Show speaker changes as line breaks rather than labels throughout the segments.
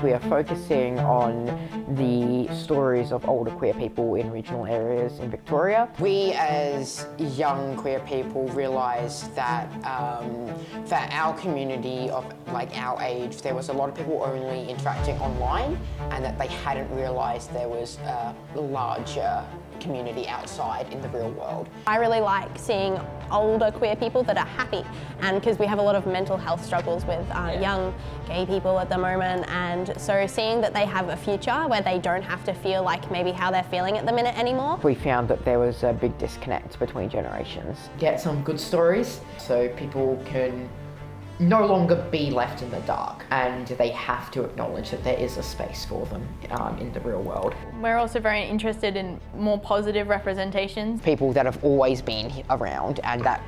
We are focusing on the stories of older queer people in regional areas in Victoria. We as young queer people realised that for our community of like our age, there was a lot of people only interacting online and that they hadn't realised there was a larger community outside in the real world.
I really like seeing older queer people that are happy, and because we have a lot of mental health struggles with young gay people at the moment, and so seeing that they have a future where they don't have to feel like maybe how they're feeling at the minute anymore.
We found that there was a big disconnect between generations. Get some good stories so people can no longer be left in the dark, and they have to acknowledge that there is a space for them in the real world.
We're also very interested in more positive representations.
People that have always been around and that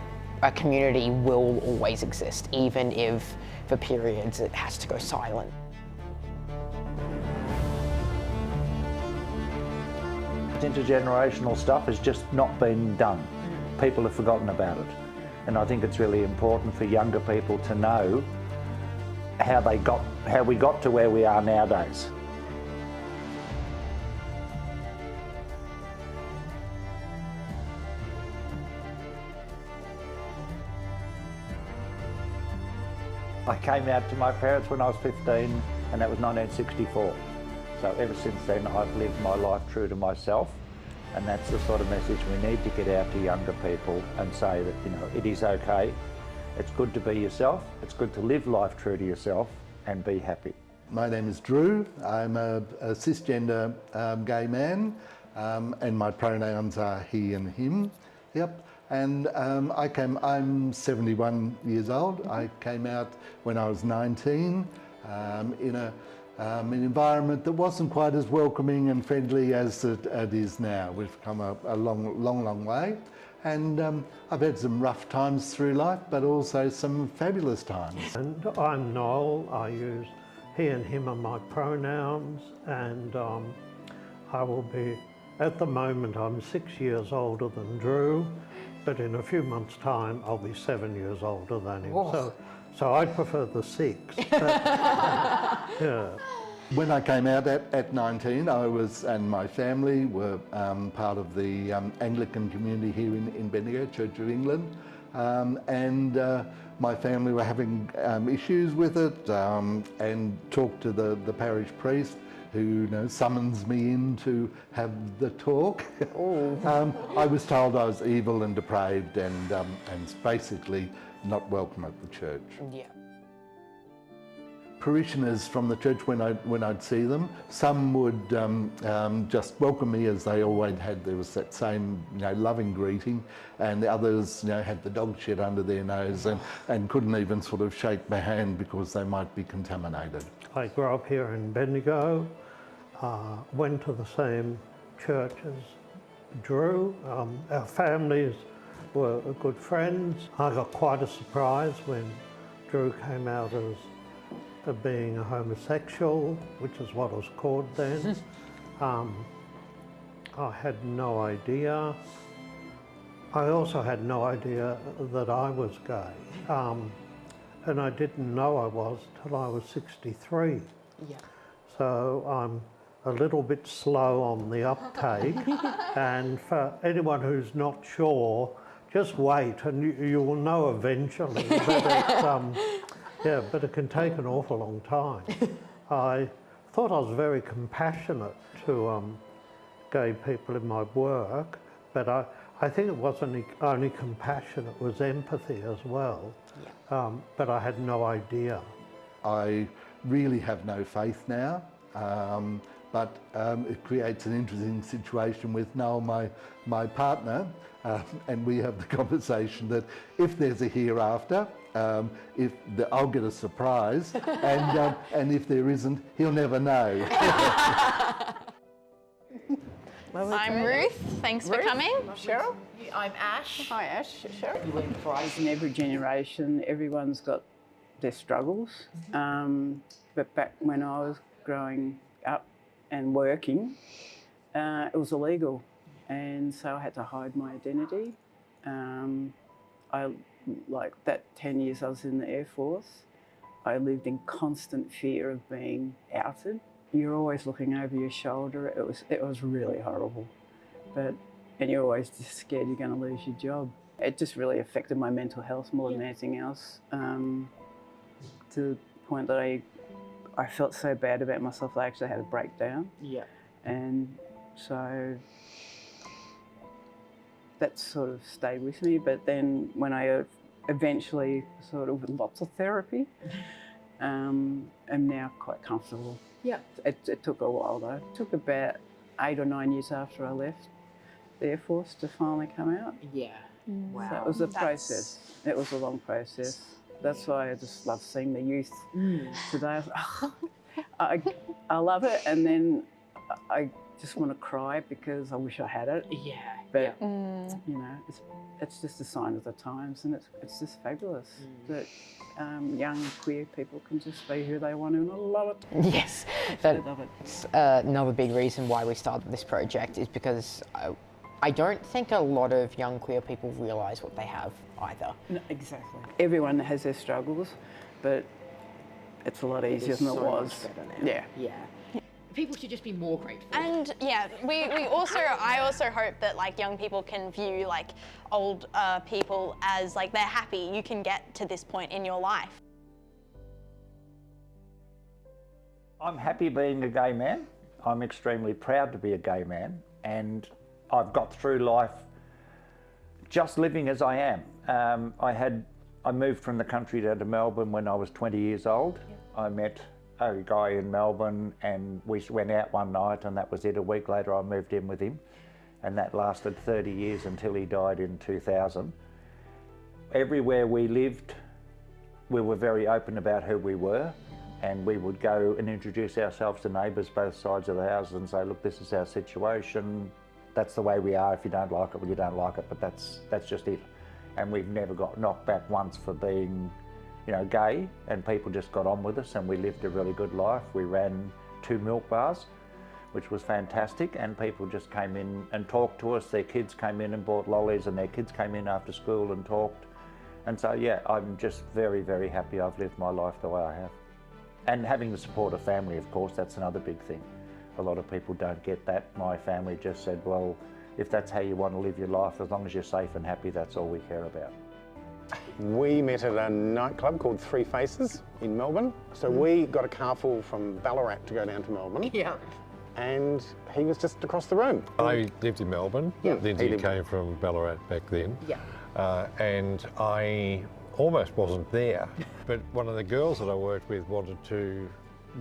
a community will always exist, even if for periods it has to go silent.
Intergenerational stuff has just not been done. People have forgotten about it. And I think it's really important for younger people to know how we got to where we are nowadays. I came out to my parents when I was 15, and that was 1964. So ever since then, I've lived my life true to myself. And that's the sort of message we need to get out to younger people and say that, you know, it is okay. It's good to be yourself. It's good to live life true to yourself and be happy.
My name is Drew. I'm a cisgender gay man, and my pronouns are he and him. Yep. And I'm 71 years old. I came out when I was 19 in an environment that wasn't quite as welcoming and friendly as it is now. We've come a long way. And I've had some rough times through life, but also some fabulous times.
And I'm Noel. I use he and him are my pronouns, and I will be, at the moment, I'm 6 years older than Drew, but in a few months' time, I'll be 7 years older than him. So I prefer the 6. But, yeah.
When I came out at 19, I was, and my family were part of the Anglican community here in Bendigo, Church of England, and my family were having issues with it, and talked to the parish priest, who summons me in to have the talk. I was told I was evil and depraved and basically not welcome at the church.
Yeah.
Parishioners from the church, when I'd see them, some would just welcome me as they always had. There was that same loving greeting, and the others had the dog shit under their nose and couldn't even sort of shake my hand because they might be contaminated.
I grew up here in Bendigo, went to the same church as Drew. Our families were good friends. I got quite a surprise when Drew came out as being a homosexual, which is what it was called then. I had no idea. I also had no idea that I was gay. And I didn't know I was till I was 63.
Yeah.
So I'm a little bit slow on the uptake. And for anyone who's not sure, just wait and you will know eventually. But it can take an awful long time. I thought I was very compassionate to gay people in my work, but I think it wasn't only compassion, it was empathy as well. Yeah. But I had no idea.
I really have no faith now, but it creates an interesting situation with Noel, my partner, and we have the conversation that if there's a hereafter, I'll get a surprise, and if there isn't, he'll never know.
I'm Ruth. Thanks for coming.
Cheryl. I'm Ash.
Hi Ash. Cheryl.
You went prize in every generation. Everyone's got their struggles. But back when I was growing up and working, it was illegal, and so I had to hide my identity. Like that 10 years I was in the Air Force, I lived in constant fear of being outed. You're always looking over your shoulder. It was really horrible. And you're always just scared you're going to lose your job. It just really affected my mental health more than anything else, to the point that I felt so bad about myself I actually had a breakdown.
Yeah.
And so that sort of stayed with me. But then when I eventually, sort of with lots of therapy, am now quite comfortable.
Yeah.
It took a while though. It took about 8 or 9 years after I left the Air Force to finally come out.
Yeah. Wow.
So it was a process. It was a long process. That's why I just love seeing the youth today. I love it, and then I just want to cry because I wish I had it.
Yeah.
But you know, it's just a sign of the times, and it's just fabulous that young queer people can just be who they want to, and I love it.
Yes, that's another big reason why we started this project is because I don't think a lot of young queer people realise what they have either.
No, exactly. Everyone has their struggles, but it's a lot easier than it was. Yeah.
Yeah. People should just be more grateful.
And yeah, I also hope that like young people can view like old people as like they're happy. You can get to this point in your life.
I'm happy being a gay man. I'm extremely proud to be a gay man, and I've got through life just living as I am. I moved from the country down to Melbourne when I was 20 years old. I met a guy in Melbourne and we went out one night, and that was it. A week later I moved in with him, and that lasted 30 years until he died in 2000. Everywhere we lived, we were very open about who we were, and we would go and introduce ourselves to neighbours both sides of the house and say, look, this is our situation. That's the way we are. If you don't like it, well, you don't like it, but that's just it. And we've never got knocked back once for being, you know, gay, and people just got on with us, and we lived a really good life. We ran 2 milk bars, which was fantastic, and people just came in and talked to us. Their kids came in and bought lollies, and their kids came in after school and talked. And so, yeah, I'm just very, very happy I've lived my life the way I have. And having the support of family, of course, that's another big thing. A lot of people don't get that. My family just said, well, if that's how you want to live your life, as long as you're safe and happy, that's all we care about.
We met at a nightclub called Three Faces in Melbourne. So we got a car full from Ballarat to go down to Melbourne.
Yeah.
And he was just across the room.
I lived in Melbourne. Lindsay came from Ballarat back then.
Yeah.
And I almost wasn't there, but one of the girls that I worked with wanted to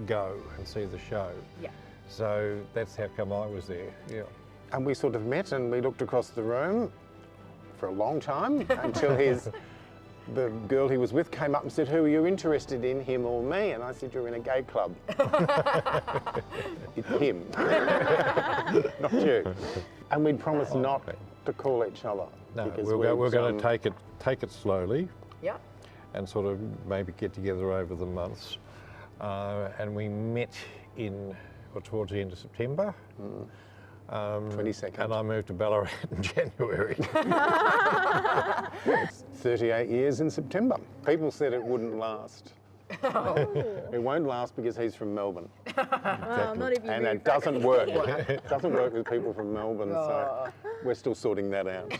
go and see the show.
Yeah.
So that's how come I was there, yeah.
And we sort of met and we looked across the room for a long time until the girl he was with came up and said, who are you interested in, him or me? And I said, you're in a gay club. It's him, not you. And we'd promised not to call each other.
No, we're going to take it slowly.
Yeah.
And sort of maybe get together over the months. And we met towards the end of September.
22nd.
And I moved to Ballarat in January.
It's 38 years in September. People said it wouldn't last. It won't last because he's from Melbourne.
Well, not if you
And
move
it
back.
doesn't work. It doesn't work with people from Melbourne, so we're still sorting that out.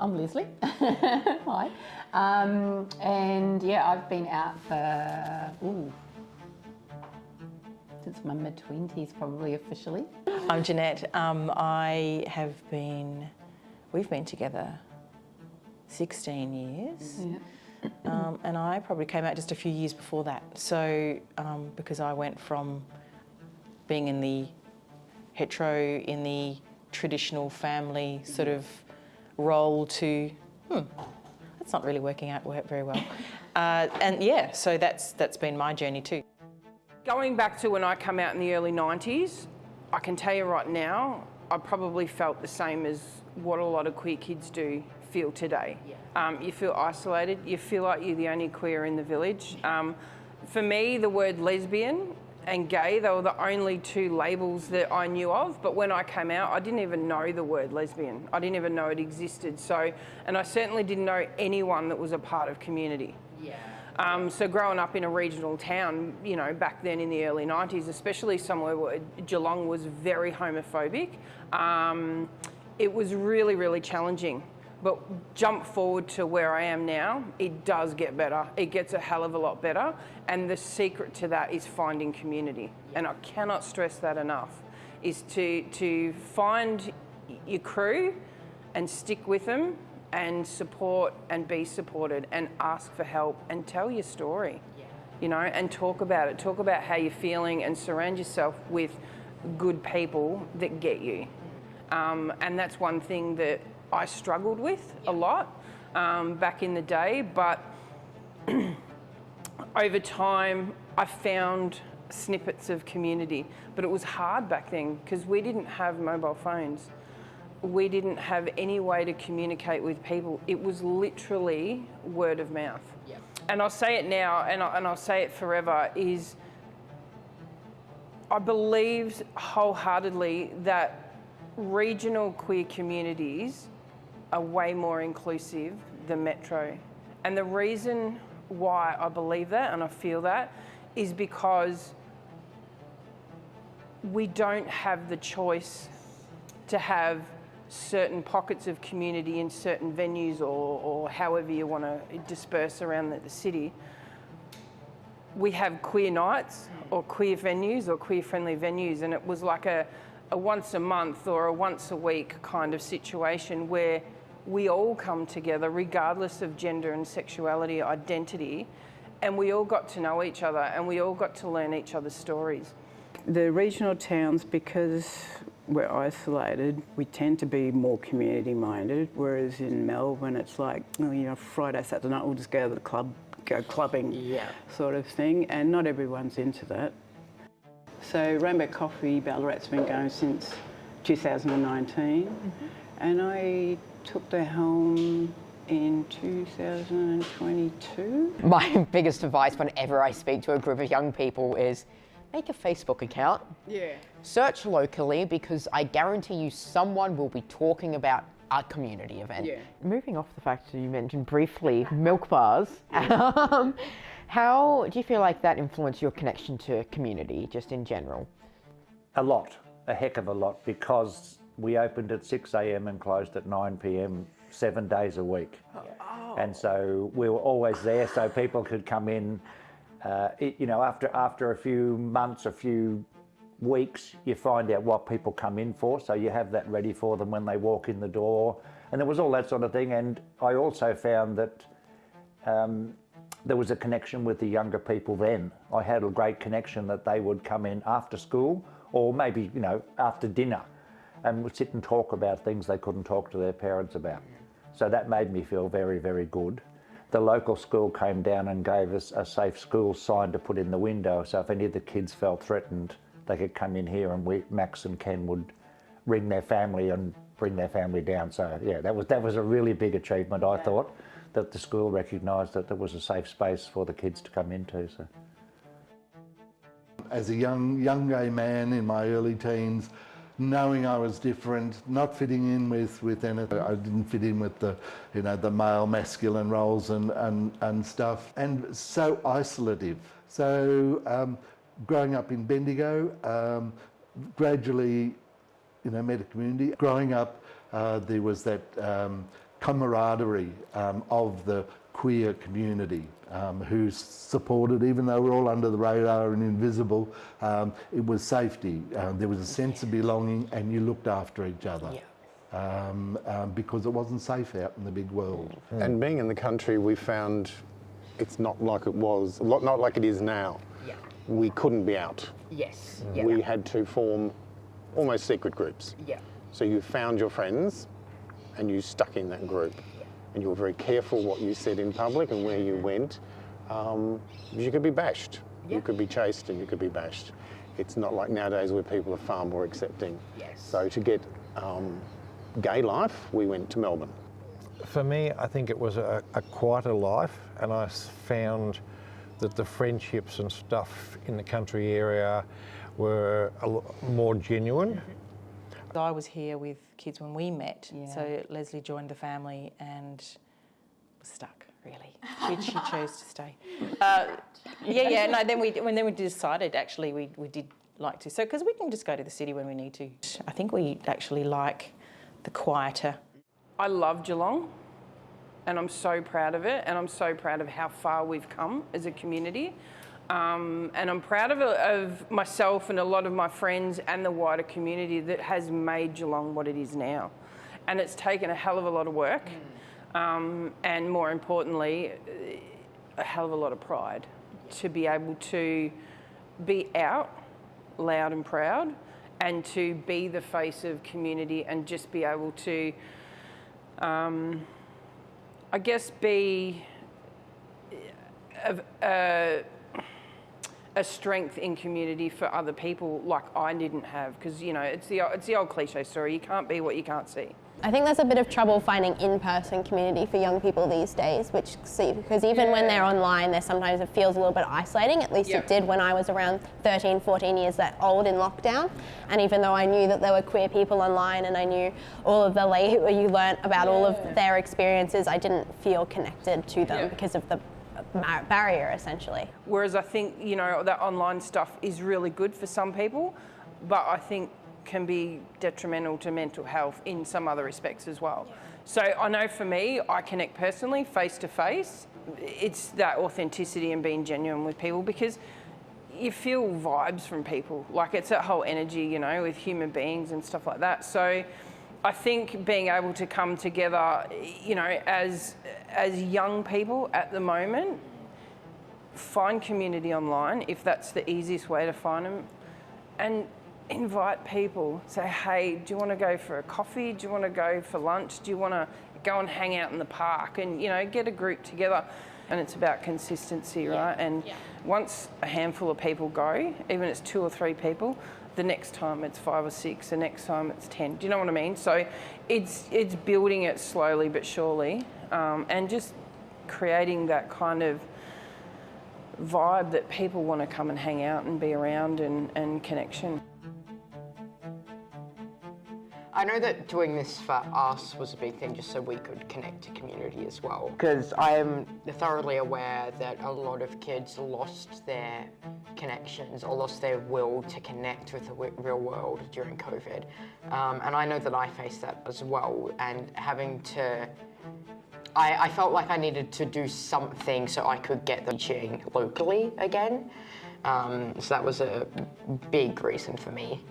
I'm Leslie. Hi. And yeah, I've been out for, since my mid-20s probably officially.
I'm Jeanette. We've been together 16 years.
Yeah.
And I probably came out just a few years before that. So, because I went from being in the traditional family sort of role to, that's not really working out very well. And yeah, so that's been my journey too.
Going back to when I came out in the early 90s, I can tell you right now, I probably felt the same as what a lot of queer kids do feel today. Yeah. You feel isolated, you feel like you're the only queer in the village. For me, the word lesbian and gay, they were the only 2 labels that I knew of, but when I came out, I didn't even know the word lesbian. I didn't even know it existed. So, and I certainly didn't know anyone that was a part of community.
Yeah.
So growing up in a regional town, you know, back then in the early 90s, especially somewhere where Geelong was very homophobic, it was really, really challenging. But jump forward to where I am now, it does get better. It gets a hell of a lot better. And the secret to that is finding community. And I cannot stress that enough, is to find your crew and stick with them and support and be supported and ask for help and tell your story, you know, and talk about it. Talk about how you're feeling and surround yourself with good people that get you. And that's one thing that I struggled with a lot back in the day, but over time I found snippets of community. But it was hard back then because we didn't have mobile phones. We didn't have any way to communicate with people. It was literally word of mouth. Yep. And I'll say it now, and I'll say it forever, is I believe wholeheartedly that regional queer communities are way more inclusive than metro. And the reason why I believe that and I feel that is because we don't have the choice to have certain pockets of community in certain venues or however you want to disperse around the city. We have queer nights or queer venues or queer friendly venues, and it was like a once a month or a once a week kind of situation where we all come together regardless of gender and sexuality, identity, and we all got to know each other and we all got to learn each other's stories.
The regional towns, because we're isolated, we tend to be more community minded, whereas in Melbourne it's like, oh, you know, Friday, Saturday night we'll just go to the club, go clubbing sort of thing, and not everyone's into that. So Rainbow Coffee Ballarat's been going since 2019 and I took the helm in 2022.
My biggest advice whenever I speak to a group of young people is make a Facebook account.
Yeah.
Search locally, because I guarantee you someone will be talking about a community event.
Yeah.
Moving off the fact that you mentioned briefly milk bars, how do you feel like that influenced your connection to community, just in general?
A lot, a heck of a lot, because we opened at 6 a.m. and closed at 9 p.m. 7 days a week. Oh. And so we were always there so people could come in. You know, after a few months, a few weeks, you find out what people come in for, so you have that ready for them when they walk in the door. And there was all that sort of thing. And I also found that there was a connection with the younger people then. I had a great connection that they would come in after school or maybe, you know, after dinner, and would sit and talk about things they couldn't talk to their parents about. So that made me feel very, very good. The local school came down and gave us a safe school sign to put in the window, so if any of the kids felt threatened, they could come in here, and Max and Ken would ring their family and bring their family down. So yeah, that was a really big achievement, I thought, that the school recognised that there was a safe space for the kids to come into. So.
As a young gay man in my early teens, knowing I was different, not fitting in with anything. I didn't fit in with the, you know, the male masculine roles and stuff, and so isolative. So growing up in Bendigo, gradually, you know, met a community. Growing up, there was that camaraderie of the queer community who supported, even though we're all under the radar and invisible, it was safety. There was a sense of belonging, and you looked after each other. Because it wasn't safe out in the big world.
And being in the country, we found it's not like it was, not like it is now.
Yeah.
We couldn't be out.
Yes.
We had to form almost secret groups.
Yeah.
So you found your friends and you stuck in that group. And you were very careful what you said in public and where you went. You could be bashed. Yeah. You could be chased and you could be bashed. It's not like nowadays where people are far more accepting.
Yes.
So to get gay life, we went to Melbourne.
For me, I think it was a quieter life, and I found that the friendships and stuff in the country area were a lot more genuine.
I was here with kids when we met, so Leslie joined the family and was stuck. really. She chose to stay. No, then we decided actually we did like to. So, because we can just go to the city when we need to. I think we actually like the quieter.
I love Geelong and I'm so proud of it, and I'm so proud of how far we've come as a community. And I'm proud of myself and a lot of my friends and the wider community that has made Geelong what it is now. And it's taken a hell of a lot of work, and more importantly, a hell of a lot of pride to be able to be out loud and proud, and to be the face of community, and just be able to, I guess, be a strength in community for other people like I didn't have, because, you know, it's the old cliche story, you can't be what you can't see.
I think there's a bit of trouble finding in-person community for young people these days, because even when they're online, sometimes it feels a little bit isolating. At least it did when I was around 13, 14 years old in lockdown. And even though I knew that there were queer people online and I knew all of you learnt about all of their experiences, I didn't feel connected to them because of the barrier, essentially.
Whereas I think, you know, that online stuff is really good for some people, but I think can be detrimental to mental health in some other respects as well. So I know for me, I connect personally, face to face. It's that authenticity and being genuine with people, because you feel vibes from people. Like, it's that whole energy, you know, with human beings and stuff like that. So I think being able to come together, you know, as young people at the moment, find community online if that's the easiest way to find them, and invite people. Say, hey, do you want to go for a coffee? Do you want to go for lunch? Do you want to go and hang out in the park? And, you know, get a group together. And it's about consistency, right? And once a handful of people go, even if it's 2 or 3 people, the next time it's 5 or 6, the next time it's 10. Do you know what I mean? So it's building it slowly but surely, and just creating that kind of vibe that people want to come and hang out and be around, and connection.
I know that doing this for us was a big thing just so we could connect to community as well. Because I am thoroughly aware that a lot of kids lost their connections or lost their will to connect with the real world during COVID. And I know that I faced that as well, and having to... I felt like I needed to do something so I could get the teaching locally again. So that was a big reason for me.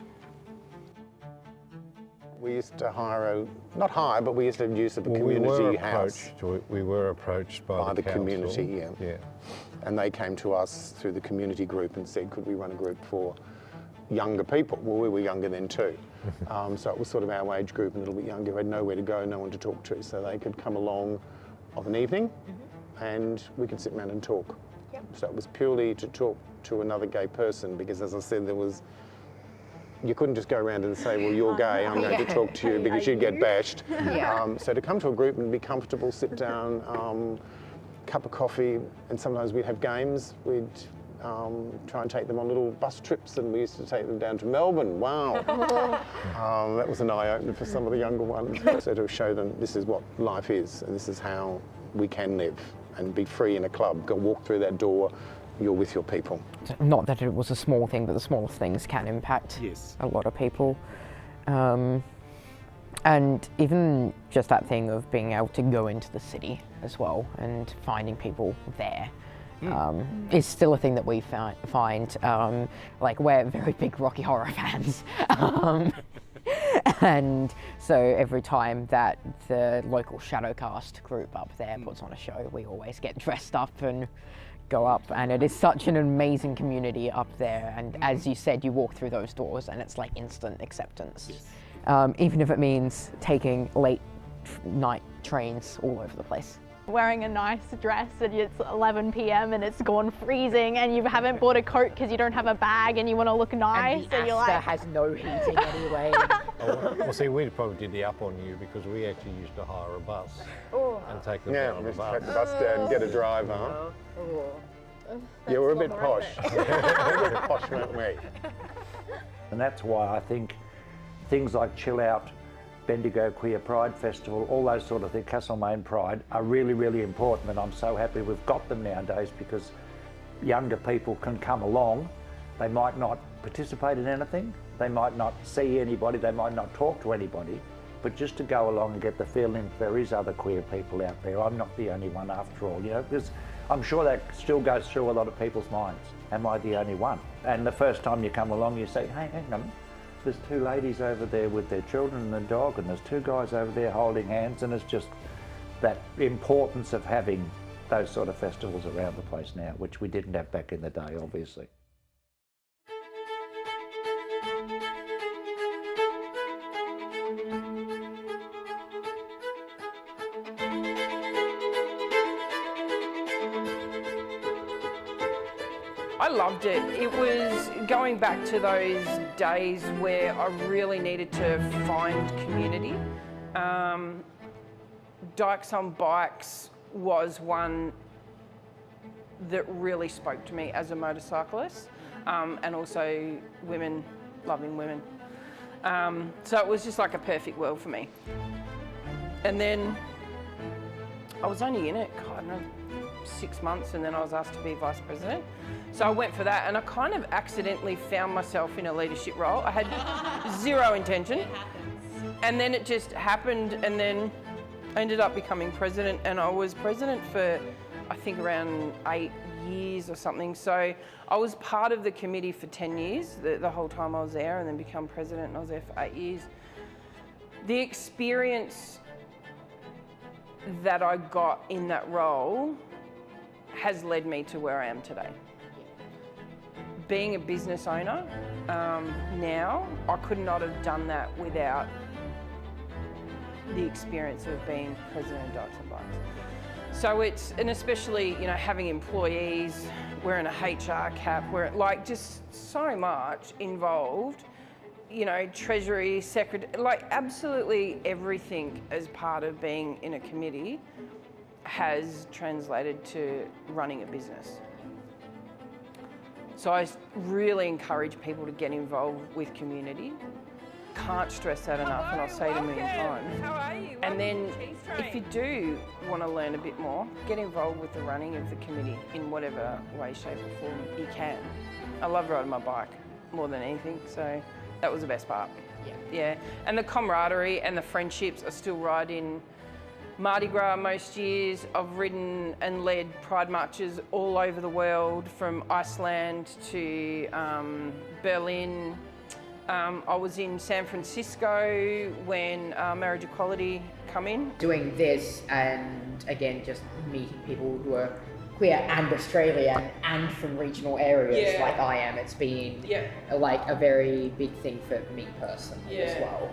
We used to but we used to use a community house.
We were approached by the
community, and they came to us through the community group and said, could we run a group for younger people? Well, we were younger then too. So it was sort of our age group, a little bit younger, who had nowhere to go, no one to talk to, so they could come along of an evening and we could sit around and talk. So it was purely to talk to another gay person, because, as I said, you couldn't just go around and say, well, you're gay, I'm going to talk to you, because you'd get bashed. So to come to a group and be comfortable, sit down, cup of coffee, and sometimes we'd have games. We'd try and take them on little bus trips, and we used to take them down to Melbourne. Wow. That was an eye-opener for some of the younger ones. So to show them this is what life is, and this is how we can live and be free in a club. Go walk through that door, you're with your people.
Not that it was a small thing, but the smallest things can impact a lot of people. And even just that thing of being able to go into the city as well and finding people there is still a thing that we find. Like, we're very big Rocky Horror fans. And so every time that the local Shadowcast group up there puts on a show, we always get dressed up and go up, and it is such an amazing community up there. And as you said, you walk through those doors and it's like instant acceptance. Even if it means taking late night trains all over the place.
Wearing a nice dress and it's 11 p.m. and it's gone freezing, and you haven't bought a coat because you don't have a bag and you want to look nice,
and
you're like...
has no heating anyway.
Well, see, we probably did the up on you because we actually used to hire a bus and take them down on the bus.
Take the bus down and get a driver. Yeah, we're a bit posh. We're a bit posh, weren't we?
And that's why I think things like Chill Out Bendigo Queer Pride Festival, all those sort of things, Castlemaine Pride, are really, really important, and I'm so happy we've got them nowadays because younger people can come along. They might not participate in anything, they might not see anybody, they might not talk to anybody, but just to go along and get the feeling there is other queer people out there. I'm not the only one after all, you know, because I'm sure that still goes through a lot of people's minds. Am I the only one? And the first time you come along, you say, hey, hang on, there's two ladies over there with their children and a dog, and there's two guys over there holding hands, and it's just that importance of having those sort of festivals around the place now, which we didn't have back in the day, obviously.
I loved it. It was going back to those days where I really needed to find community. Dykes on Bikes was one that really spoke to me as a motorcyclist, and also women, loving women. So it was just like a perfect world for me. And then I was only in it, I don't know, 6 months, and then I was asked to be vice president. So I went for that, and I kind of accidentally found myself in a leadership role. I had zero intention. And then it just happened, and then I ended up becoming president, and I was president for, I think, around 8 years or something. So I was part of the committee for 10 years, the whole time I was there, and then become president, and I was there for 8 years. The experience that I got in that role has led me to where I am today. Being a business owner now, I could not have done that without the experience of being president of Dykes on Bikes. So it's, and especially, you know, having employees, wearing a HR cap, we're like just so much involved, you know, treasury, secretary, like absolutely everything as part of being in a committee has translated to running a business. So I really encourage people to get involved with community. Can't stress that enough, and I'll say it a million times. How are you? And then if you do want to learn a bit more, get involved with the running of the committee in whatever way, shape or form you can. I love riding my bike more than anything, so that was the best part. Yeah. And the camaraderie and the friendships. I still ride in Mardi Gras most years. I've ridden and led pride marches all over the world, from Iceland to Berlin. I was in San Francisco when marriage equality come in.
Doing this and again just meeting people who are queer and Australian and from regional areas like I am, it's been like a very big thing for me personally as well.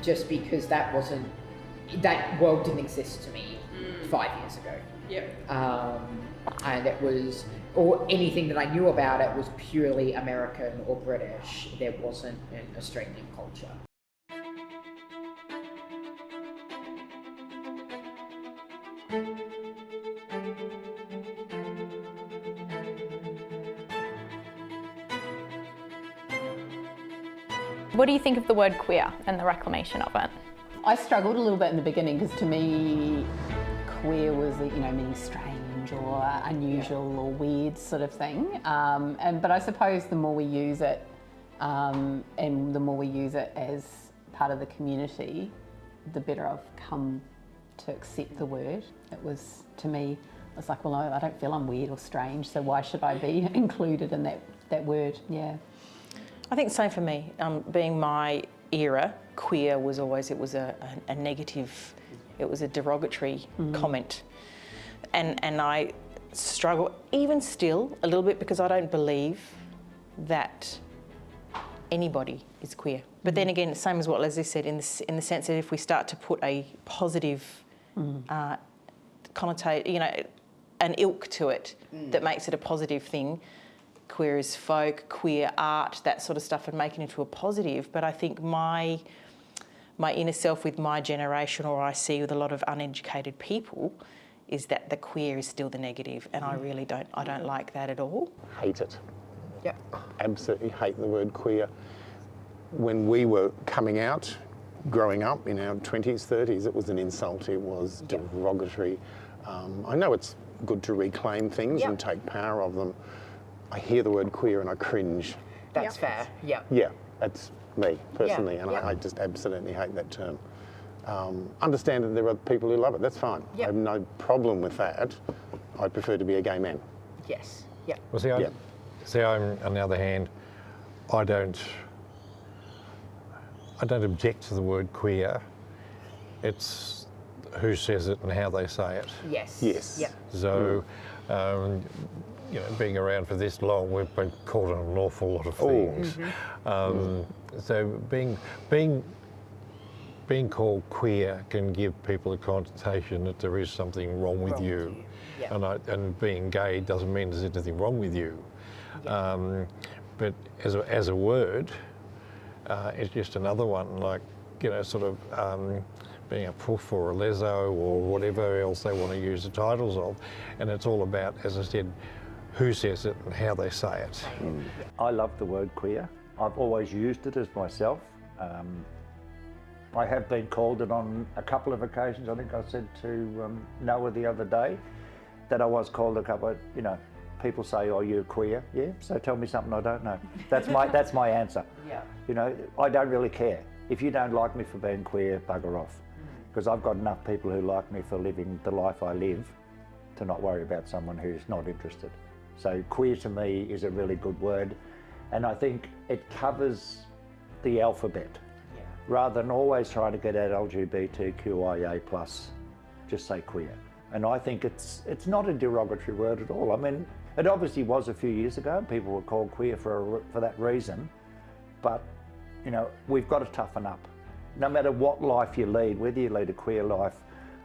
Just because that world didn't exist to me 5 years ago. And it was, or anything that I knew about it was purely American or British. There wasn't an Australian culture.
What do you think of the word queer and the reclamation of it?
I struggled a little bit in the beginning because to me, queer was, you know, meaning strange or unusual or weird sort of thing. But I suppose the more we use it, and the more we use it as part of the community, the better I've come to accept the word. It was, to me, it's like, well, I don't feel I'm weird or strange, so why should I be included in that word? Yeah.
I think the same for me. Being my era, queer was always, it was a negative, it was a derogatory comment. And I struggle, even still, a little bit, because I don't believe that anybody is queer. But then again, same as what Leslie said, in the sense that if we start to put a positive connotate, you know, an ilk to it that makes it a positive thing, queer as folk, queer art, that sort of stuff, and making it into a positive. But I think my inner self with my generation, or I see with a lot of uneducated people, is that the queer is still the negative, and I really don't like that at all.
Hate it. Absolutely hate the word queer. When we were coming out growing up in our 20s, 30s, it was an insult, it was derogatory. I know it's good to reclaim things and take power of them. I hear the word queer and I cringe.
That's fair, yeah.
Yeah, that's me personally, and I just absolutely hate that term. Understand that there are people who love it, that's fine. I have no problem with that. I prefer to be a gay man.
Yes, yeah.
Well, see, I'm, on the other hand, I don't object to the word queer. It's who says it and how they say it.
Yes.
Yes.
Yeah.
So, you know, being around for this long, we've been called an awful lot of things. So being called queer can give people a connotation that there is something wrong with you. And being gay doesn't mean there's anything wrong with you. But as a word, it's just another one, like, you know, sort of being a poof or a leso or whatever else they want to use the titles of. And it's all about, as I said, who says it and how they say it.
I love the word queer. I've always used it as myself. I have been called it on a couple of occasions. I think I said to Noah the other day that I was called a couple of, you know, people say, oh, you're queer. Yeah, so tell me something I don't know. That's my answer.
Yeah.
You know, I don't really care. If you don't like me for being queer, bugger off. Because I've got enough people who like me for living the life I live to not worry about someone who's not interested. So queer to me is a really good word, and I think it covers the alphabet. Rather than always trying to get at LGBTIQA+, just say queer. And I think it's not a derogatory word at all. I mean, it obviously was a few years ago. People were called queer for that reason, but you know, we've got to toughen up. No matter what life you lead, whether you lead a queer life,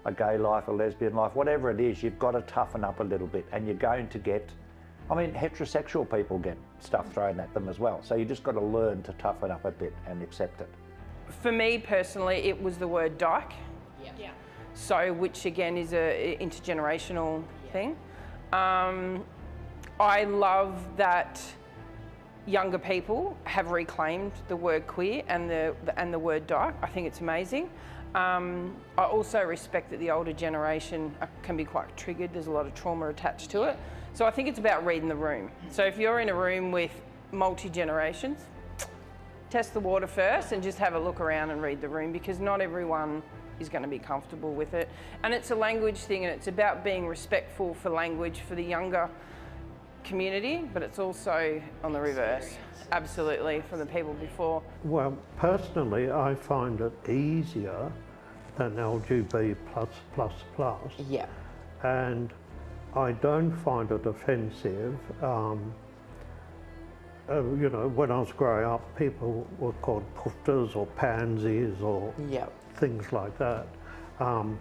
a gay life, a lesbian life, whatever it is, you've got to toughen up a little bit, and you're going to get, I mean, heterosexual people get stuff thrown at them as well. So you just got to learn to toughen up a bit and accept it.
For me personally, it was the word dyke. Yeah. So, which again is a intergenerational thing. I love that younger people have reclaimed the word queer and the word dyke. I think it's amazing. I also respect that the older generation can be quite triggered. There's a lot of trauma attached to it. So I think it's about reading the room. So if you're in a room with multi-generations, test the water first and just have a look around and read the room, because not everyone is going to be comfortable with it. And it's a language thing, and it's about being respectful for language for the younger community, but it's also on the reverse, absolutely, for the people before.
Well, personally, I find it easier than LGB++.
Yeah.
And I don't find it offensive. You know, when I was growing up, people were called pufters or pansies or things like that. So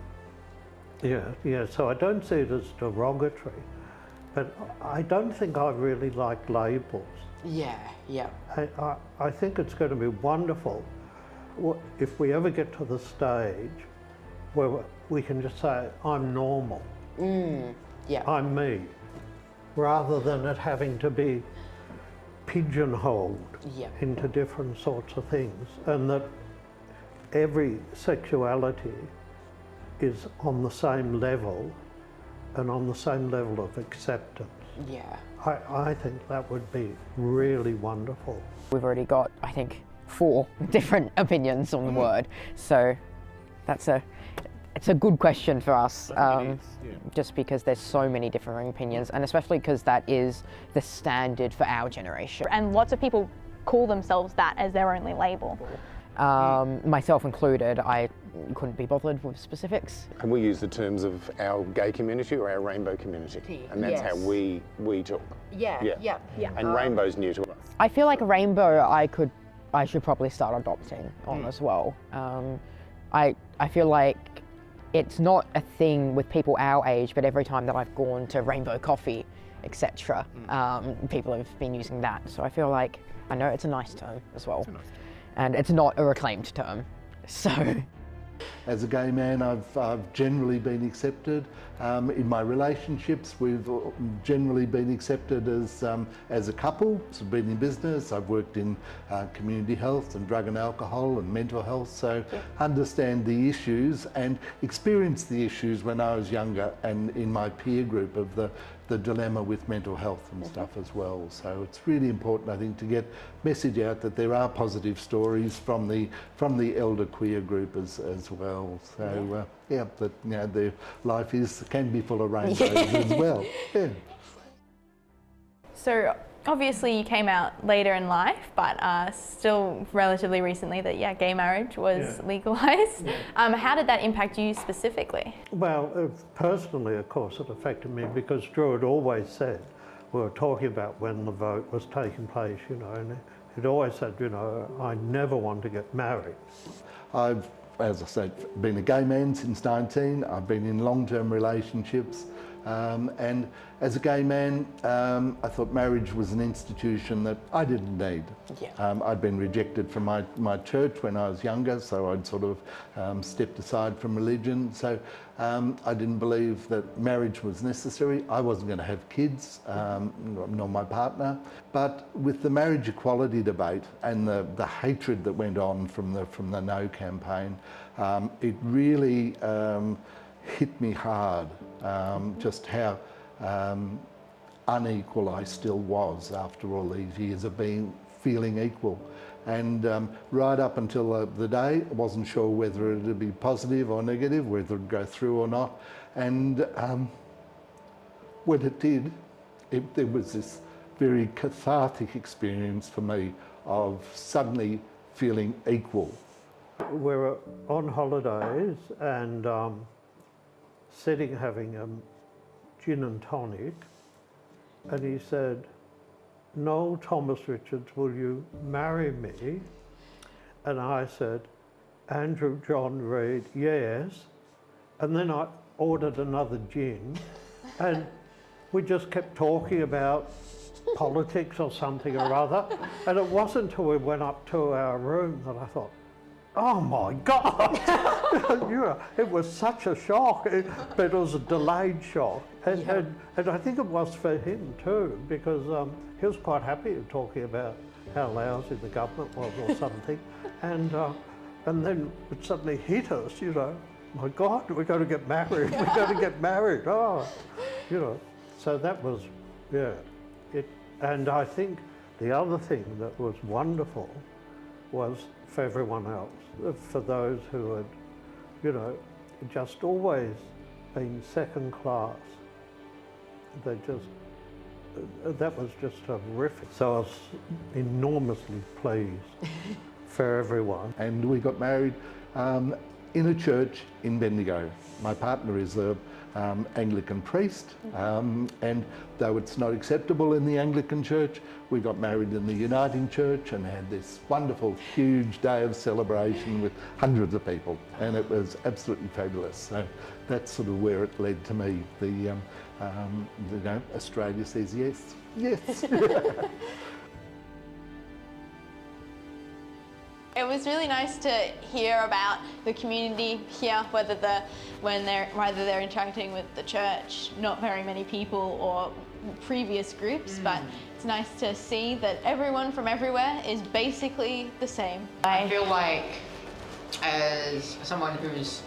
I don't see it as derogatory, but I don't think I really like labels.
Yeah.
I think it's going to be wonderful if we ever get to the stage where we can just say, I'm normal. I'm me, rather than it having to be pigeonholed into different sorts of things, and that every sexuality is on the same level and on the same level of acceptance.
Yeah.
I think that would be really wonderful.
We've already got, I think, 4 different opinions on the word, so it's a good question for us, just because there's so many differing opinions, and especially because that is the standard for our generation.
And lots of people call themselves that as their only label.
Myself included, I couldn't be bothered with specifics.
And we use the terms of our gay community or our rainbow community, and that's how we talk.
Yeah.
And rainbow's new to us.
I feel like a rainbow I should probably start adopting on as well. I feel like it's not a thing with people our age, but every time that I've gone to Rainbow Coffee, etc., people have been using that. So I feel like, I know it's a nice term as well. And it's not a reclaimed term, so.
As a gay man, I've generally been accepted. In my relationships, we've generally been accepted as a couple. So I've been in business, I've worked in community health and drug and alcohol and mental health, so understand the issues and experienced the issues when I was younger and in my peer group of the dilemma with mental health and stuff as well. So it's really important, I think, to get message out that there are positive stories from the elder queer group as well. So that their life can be full of rainbows as well. Yeah.
So obviously you came out later in life, but still relatively recently that gay marriage was legalised. How did that impact you specifically?
Well, personally, of course, it affected me because Drew had always said, we were talking about when the vote was taking place, and he'd always said, I never want to get married. I've, as I said, been a gay man since 19. I've been in long-term relationships. And as a gay man, I thought marriage was an institution that I didn't need. I'd been rejected from my church when I was younger, so I'd sort of stepped aside from religion. So I didn't believe that marriage was necessary. I wasn't going to have kids, nor my partner. But with the marriage equality debate and the hatred that went on from the No campaign, it really hit me hard, just how unequal I still was after all these years of feeling equal. And right up until the day, I wasn't sure whether it would be positive or negative, whether it would go through or not. And when it did, there was this very cathartic experience for me of suddenly feeling equal. We were on holidays and sitting having a gin and tonic, and he said, "Noel Thomas Richards, will you marry me?" And I said, "Andrew John Reid, yes." And then I ordered another gin, and we just kept talking about politics or something or other. And it wasn't until we went up to our room that I thought, oh my God, it was such a shock, but it was a delayed shock. And I think it was for him too, because he was quite happy talking about how lousy the government was or something. And then it suddenly hit us, my God, we've got to get married, we've got to get married, So that was, and I think the other thing that was wonderful was for everyone else, for those who had, just always been second class. That was just horrific. So I was enormously pleased for everyone. And we got married in a church in Bendigo. My partner is an Anglican priest, and though it's not acceptable in the Anglican Church, we got married in the Uniting Church and had this wonderful, huge day of celebration with hundreds of people, and it was absolutely fabulous. So that's sort of where it led to me. Australia says yes, yes.
It was really nice to hear about the community here, whether they're interacting with the church, not very many people or previous groups, but it's nice to see that everyone from everywhere is basically the same.
I feel like, as someone who's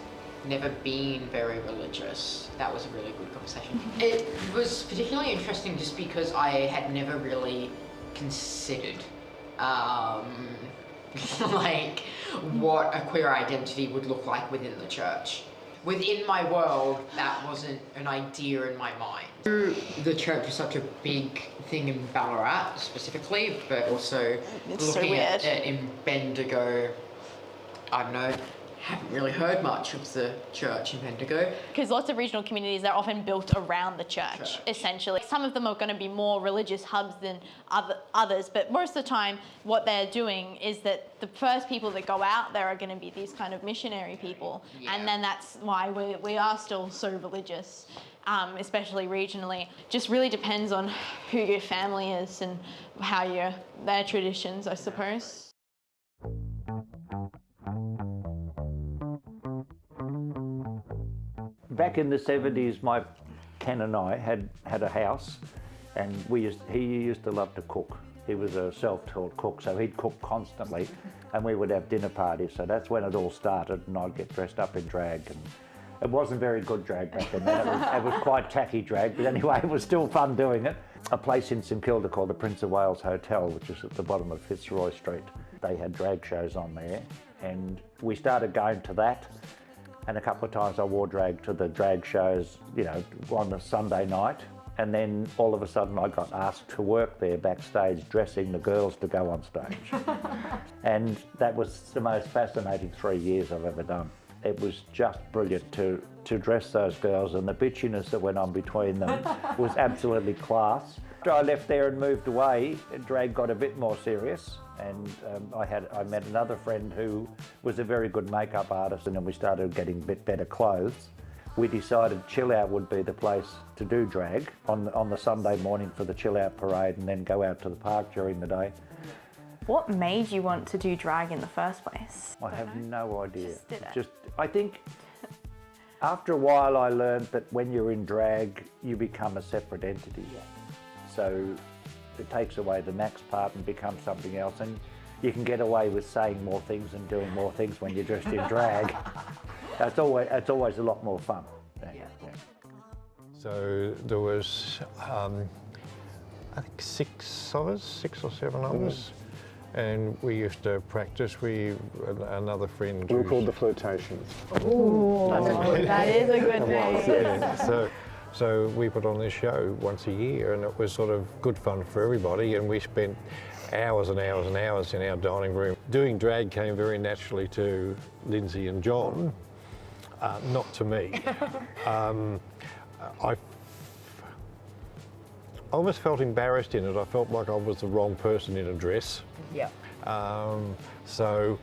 never been very religious, that was a really good conversation. It was particularly interesting just because I had never really considered like what a queer identity would look like within the church. Within my world, that wasn't an idea in my mind. The church is such a big thing in Ballarat specifically, but also looking at it in Bendigo, I don't know, haven't really heard much of the church in Bendigo.
Because lots of regional communities are often built around the church, essentially. Some of them are going to be more religious hubs than others, but most of the time what they're doing is that the first people that go out there are going to be these kind of missionary people, and then that's why we are still so religious, especially regionally. Just really depends on who your family is and how their traditions, I suppose.
back in the 70s, Ken and I had a house, and he used to love to cook. He was a self-taught cook, so he'd cook constantly, and we would have dinner parties. So that's when it all started, and I'd get dressed up in drag. And it wasn't very good drag back then. It was quite tacky drag, but anyway, it was still fun doing it. A place in St Kilda called the Prince of Wales Hotel, which is at the bottom of Fitzroy Street. They had drag shows on there, and we started going to that. And a couple of times I wore drag to the drag shows, you know, on a Sunday night. And then all of a sudden I got asked to work there backstage, dressing the girls to go on stage. And that was the most fascinating 3 years I've ever done. It was just brilliant to dress those girls, and the bitchiness that went on between them was absolutely class. After I left there and moved away, drag got a bit more serious, and I met another friend who was a very good makeup artist, and then we started getting a bit better clothes. We decided Chill Out would be the place to do drag on the Sunday morning for the Chill Out parade, and then go out to the park during the day.
What made you want to do drag in the first place?
I have no idea.
Just did it.
I think after a while I learned that when you're in drag, you become a separate entity. Yeah. So it takes away the Max part and becomes something else, and you can get away with saying more things and doing more things when you're dressed in drag. It's always a lot more fun. Yeah.
So there was, I think 6 or 7 of us. And we used to practice. Another friend.
We were called the Flirtations.
Ooh, that is a good name.
Yeah. So we put on this show once a year, and it was sort of good fun for everybody. And we spent hours and hours and hours in our dining room. Doing drag came very naturally to Lindsay and John, not to me. I almost felt embarrassed in it. I felt like I was the wrong person in a dress.
Yeah.
So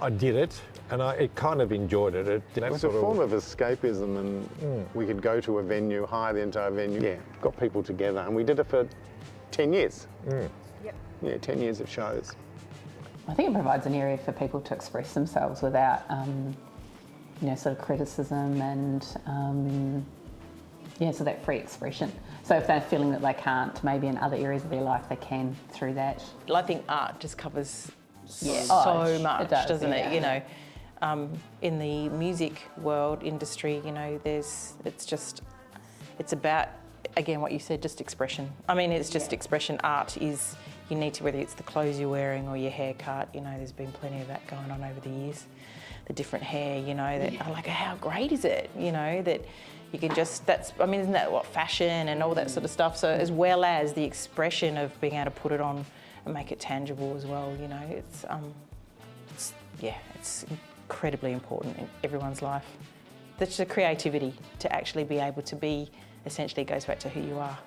I did it, and I kind of enjoyed it.
It was a form of escapism, and we could go to a venue, hire the entire venue. Yeah, got people together, and we did it for 10 years.
Yep.
Yeah, 10 years of shows.
I think it provides an area for people to express themselves without, sort of criticism and, so that free expression. So if they're feeling that they can't, maybe in other areas of their life they can through that.
I think art just covers so much,
it does,
doesn't it?
yeah.
You know, in the music world industry, you know, it's about, again, what you said, just expression. I mean, it's just expression. Art is, you need to, whether it's the clothes you're wearing or your haircut, you know, there's been plenty of that going on over the years. The different hair, you know, that I'm like, how great is it? You know, that you can just, isn't that what fashion and all that sort of stuff? So as well as the expression of being able to put it on and make it tangible as well, you know, it's incredibly important in everyone's life. That's the creativity to actually be able to be, essentially goes back to who you are.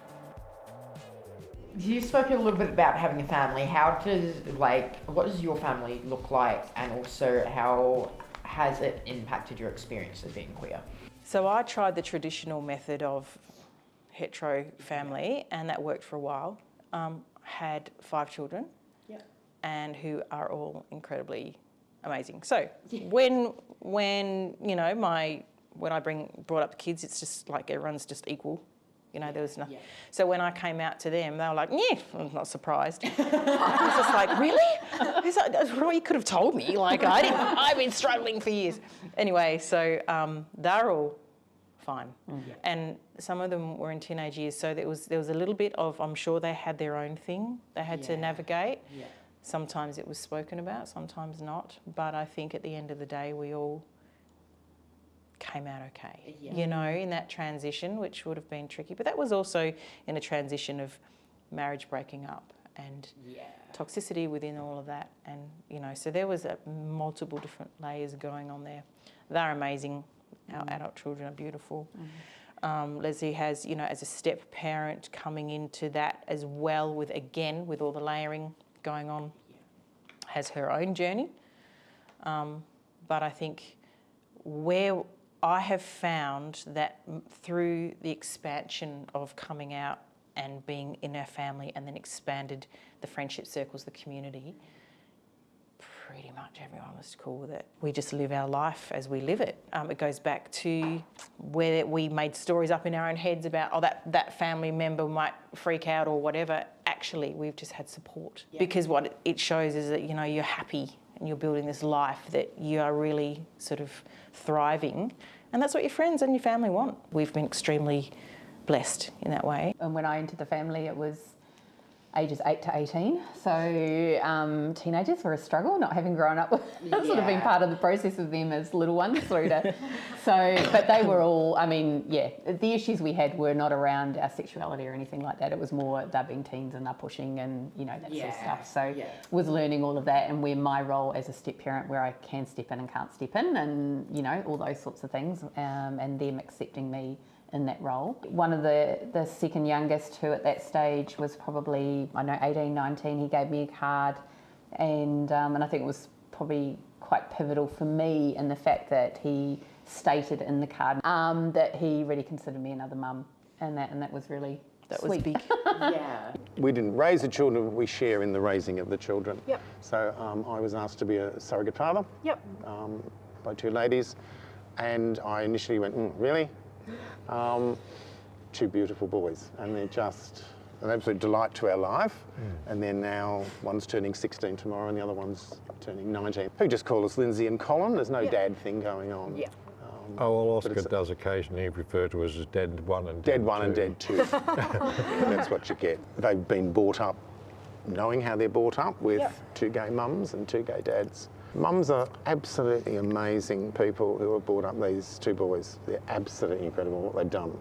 You spoke a little bit about having a family. What does your family look like, and also how has it impacted your experience as being queer?
So I tried the traditional method of hetero family, and that worked for a while. Had 5 children, and who are all incredibly amazing. So when I brought up the kids, it's just like everyone's just equal. You know, there was nothing. So when I came out to them, they were like, yeah, I'm not surprised. I was just like, really? He's like, you could have told me. Like, I've been struggling for years. Anyway, so they're all fine. And some of them were in teenage years, so there was a little bit of, I'm sure they had their own thing they had to navigate. Sometimes it was spoken about, sometimes not. But I think at the end of the day, we all came out okay, you know, in that transition, which would have been tricky. But that was also in a transition of marriage breaking up and toxicity within all of that. And, you know, so there was multiple different layers going on there. They're amazing. Our adult children are beautiful. Leslie has, you know, as a step parent coming into that as well with all the layering going on, has her own journey. But I think where I have found that through the expansion of coming out and being in our family and then expanded the friendship circles, the community, pretty much everyone was cool with it. We just live our life as we live it. It goes back to where we made stories up in our own heads about, oh, that family member might freak out or whatever. Actually, we've just had support. Because what it shows is that, you know, you're happy and you're building this life that you are really sort of thriving. And that's what your friends and your family want. We've been extremely blessed in that way.
And when I entered the family, it was ages 8 to 18. So teenagers were a struggle, not having grown up with sort of been part of the process with them as little ones through to. But they were all, I mean, yeah, the issues we had were not around our sexuality or anything like that. It was more they're being teens and they're pushing and, you know, that sort of stuff. So was learning all of that and where my role as a step parent, where I can step in and can't step in and, you know, all those sorts of things, and them accepting me in that role. One of the second youngest, who at that stage was probably, I know, 18, 19, he gave me a card, and I think it was probably quite pivotal for me in the fact that he stated in the card that he really considered me another mum, and that was really sweet.
Was big.
We didn't raise the children, we share in the raising of the children.
Yep.
So I was asked to be a surrogate father by two ladies, and I initially went, really? Two beautiful boys, and they're just an absolute delight to our life. And then now one's turning 16 tomorrow and the other one's turning 19. Who just call us Lindsay and Colin. There's no dad thing going on.
Well, Oscar does occasionally refer to us as Dead 1 and Dead 2.
Dead 1 and Dead 2. That's what you get. They've been brought up knowing how they're brought up with two gay mums and two gay dads. Mums are absolutely amazing people who have brought up these two boys. They're absolutely incredible what they've done.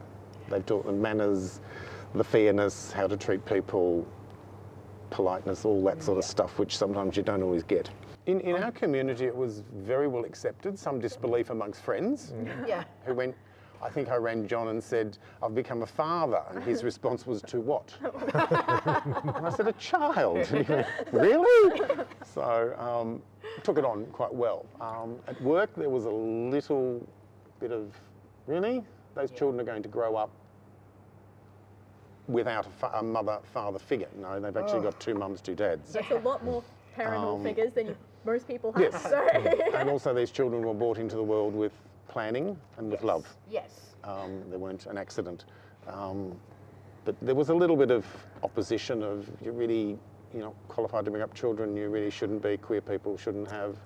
They've taught them manners, the fairness, how to treat people, politeness, all that sort of stuff, which sometimes you don't always get. In our community, it was very well accepted, some disbelief amongst friends who went, I think I rang John and said, I've become a father. And his response was, to what? And I said, a child. And he went, really? So took it on quite well. At work, there was a little bit of, really? Those children are going to grow up without a mother-father figure. No, they've actually got two mums, two dads.
That's a lot more parental figures than most people have.
Yes.
So.
And also these children were brought into the world with planning and with love.
Yes.
They weren't an accident. But there was a little bit of opposition of, you're really, you know, qualified to bring up children, you really shouldn't be, queer people shouldn't have,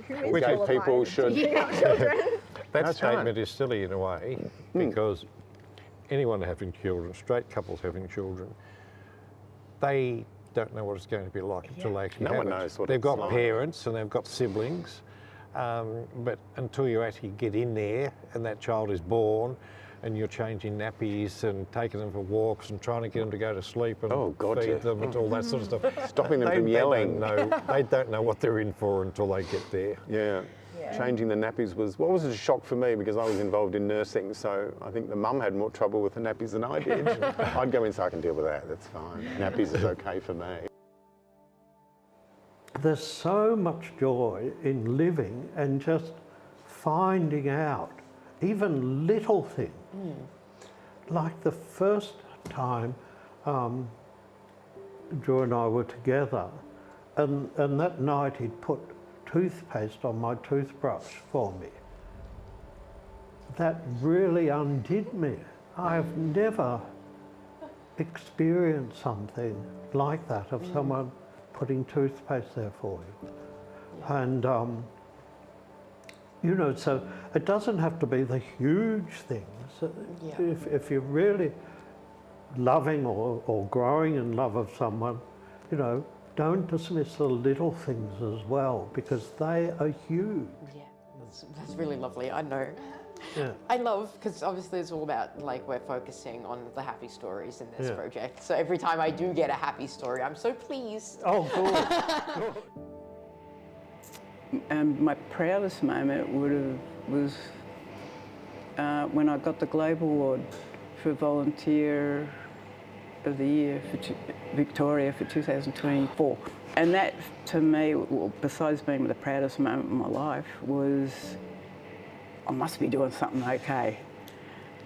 gay people should.
That statement is silly in a way, because anyone having children, straight couples having children, they don't know what it's going to be like until they actually have it.
No one knows what
they've
it's
got
like.
parents and they've got siblings, but until you actually get in there and that child is born and you're changing nappies and taking them for walks and trying to get them to go to sleep and feed them and all that sort of stuff.
Stopping them from yelling.
They don't know what they're in for until they get there.
Yeah. Changing the nappies was a shock for me, because I was involved in nursing, so I think the mum had more trouble with the nappies than I did. I'd go in, so I can deal with that, that's fine. Nappies is okay for me.
There's so much joy in living and just finding out even little things. Like the first time Drew and I were together, and that night he'd put toothpaste on my toothbrush for me. That really undid me. I've never experienced something like that, of someone putting toothpaste there for you. And you know, so it doesn't have to be the huge things. If you're really loving or growing in love of someone, you know, don't dismiss the little things as well, because they are huge.
Yeah, that's really lovely. I know.
Yeah.
I love, because obviously it's all about, like, we're focusing on the happy stories in this project. So every time I do get a happy story, I'm so pleased.
Oh, cool.
My proudest moment was when I got the Global Award for Volunteer of the Year for Victoria for 2024. And that, to me, well, besides being the proudest moment of my life, was I must be doing something okay.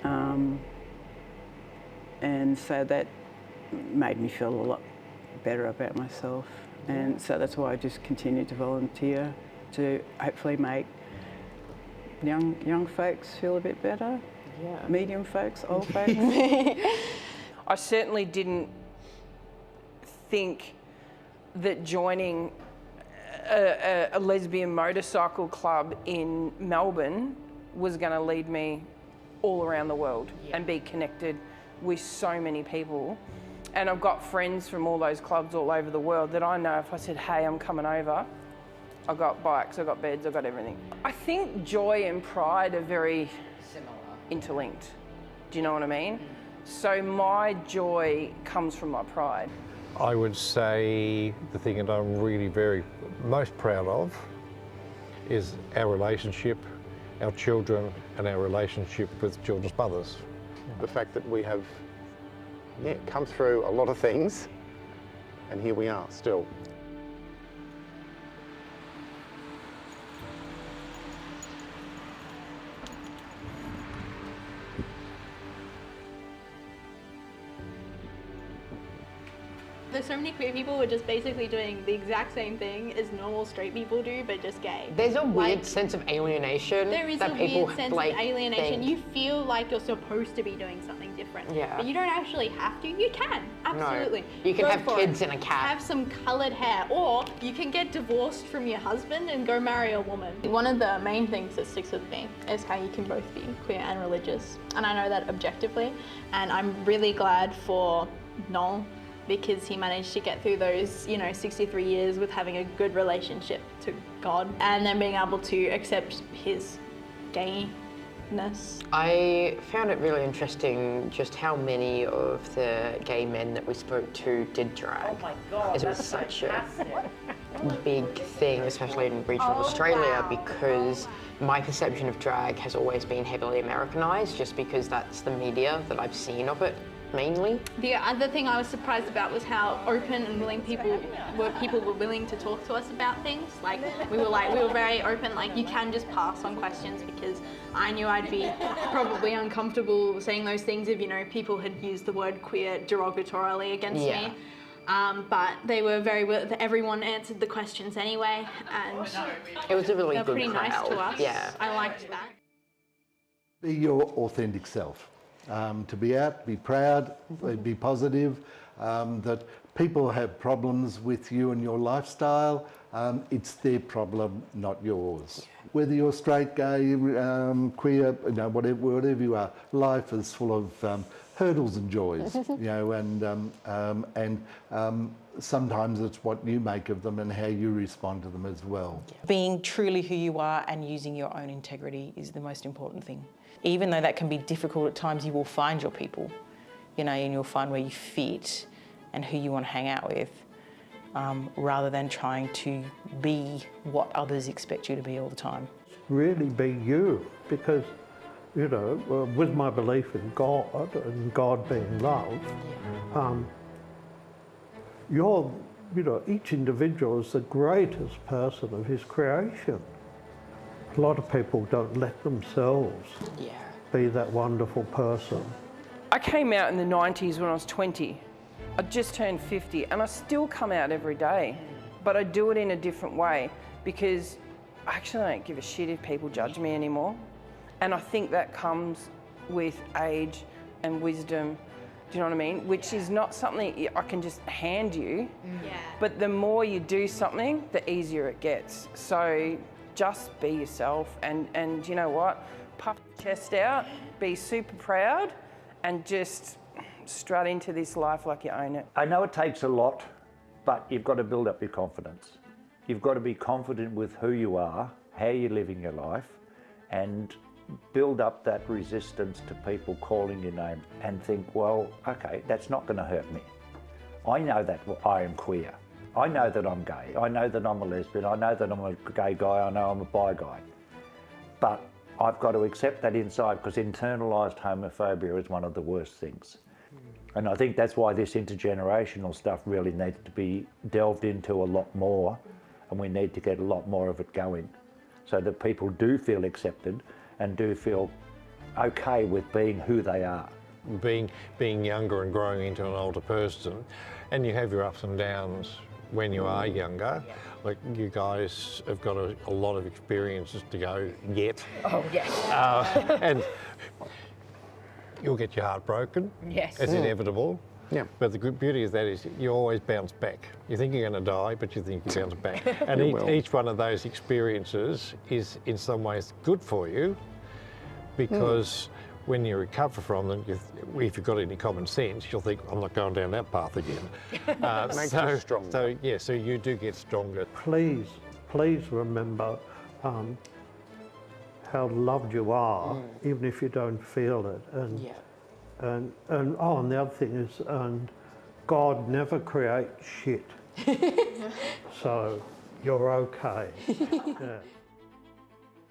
And so that made me feel a lot better about myself. And so that's why I just continue to volunteer to hopefully make young folks feel a bit better, medium folks, old folks.
I certainly didn't think that joining a lesbian motorcycle club in Melbourne was going to lead me all around the world and be connected with so many people. And I've got friends from all those clubs all over the world that I know if I said, hey, I'm coming over, I've got bikes, I've got beds, I've got everything. I think joy and pride are very similar, interlinked. Do you know what I mean? So my joy comes from my pride.
I would say the thing that I'm really most proud of is our relationship, our children, and our relationship with children's mothers.
The fact that we have come through a lot of things, and here we are still.
There's so many queer people who are just basically doing the exact same thing as normal straight people do, but just gay.
There's a weird sense of alienation.
There is
that
a
people,
weird sense
like,
of alienation.
think.
You feel like you're supposed to be doing something different.
Yeah.
But you don't actually have to. You can, absolutely.
No. You can
Go
have
for
kids
it.
and a cat.
Have some coloured hair, or you can get divorced from your husband and go marry a woman. One of the main things that sticks with me is how you can both be queer and religious. And I know that objectively, and I'm really glad for Noel, because he managed to get through those, 63 years with having a good relationship to God and then being able to accept his gayness.
I found it really interesting just how many of the gay men that we spoke to did drag.
Oh my God,
It was such a big thing, especially in regional Australia, because my perception of drag has always been heavily Americanized, just because that's the media that I've seen of it. Mainly.
The other thing I was surprised about was how open and willing people were willing to talk to us about things. We were very open, you can just pass on questions, because I knew I'd be probably uncomfortable saying those things if, people had used the word queer derogatorily against me. But they were everyone answered the questions anyway, and
it was a really good
pretty
crowd.
nice to us.
Yeah.
I liked that.
Be your authentic self. To be out, be proud, be positive, that people have problems with you and your lifestyle, it's their problem, not yours. Whether you're straight, gay, queer, whatever you are, life is full of hurdles and joys, and sometimes it's what you make of them and how you respond to them as well.
Being truly who you are and using your own integrity is the most important thing. Even though that can be difficult at times, you will find your people, and you'll find where you fit and who you want to hang out with, rather than trying to be what others expect you to be all the time.
Really be you, because, with my belief in God and God being love, each individual is the greatest person of his creation. A lot of people don't let themselves be that wonderful person.
I came out in the 90s when I was 20. I just turned 50 and I still come out every day, but I do it in a different way because I actually don't give a shit if people judge me anymore. And I think that comes with age and wisdom, do you know what I mean? Which is not something I can just hand you, but the more you do something, the easier it gets. So just be yourself and you know what? Puff your chest out, be super proud and just strut into this life like you own it.
I know it takes a lot, but you've got to build up your confidence. You've got to be confident with who you are, how you're living your life, and build up that resistance to people calling your name and think, well, okay, that's not going to hurt me. I know that I am queer. I know that I'm gay. I know that I'm a lesbian. I know that I'm a gay guy. I know I'm a bi guy. But I've got to accept that inside, because internalised homophobia is one of the worst things. And I think that's why this intergenerational stuff really needs to be delved into a lot more, and we need to get a lot more of it going so that people do feel accepted and do feel okay with being who they are.
Being younger and growing into an older person And you have your ups and downs when you are younger. Like you guys have got a lot of experiences to go yet.
Oh, yes.
And you'll get your heart broken.
Yes.
It's inevitable.
Yeah.
But the good beauty of that is you always bounce back. You think you're going to die, but you think you bounce back. And each one of those experiences is in some ways good for you, because when you recover from them, if you've got any common sense, you'll think, I'm not going down that path again.
Makes you stronger.
So, yeah, so you do get stronger.
Please remember how loved you are, even if you don't feel it. And and the other thing is, and God never creates shit. So you're okay. Yeah.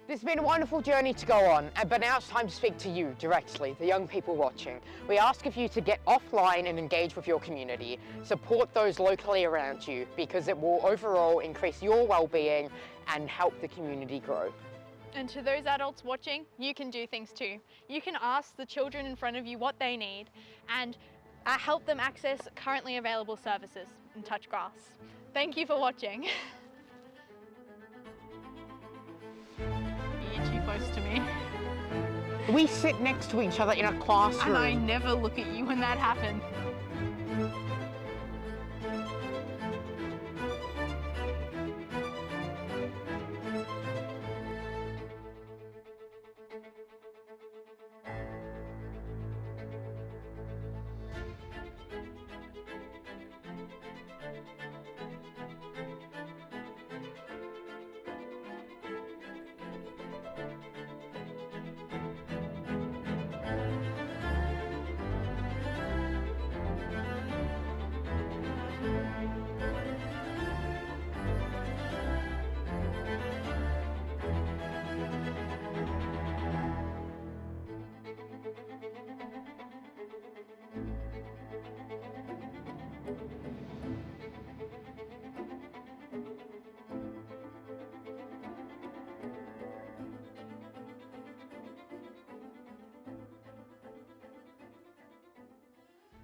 It's been a wonderful journey to go on, but now it's time to speak to you directly, the young people watching. We ask of you to get offline and engage with your community, support those locally around you, because it will overall increase your well-being and help the community grow.
And to those adults watching, you can do things too. You can ask the children in front of you what they need and help them access currently available services and touch grass. Thank you for watching. You're too close to me.
We sit next to each other in a classroom.
And I never look at you when that happens.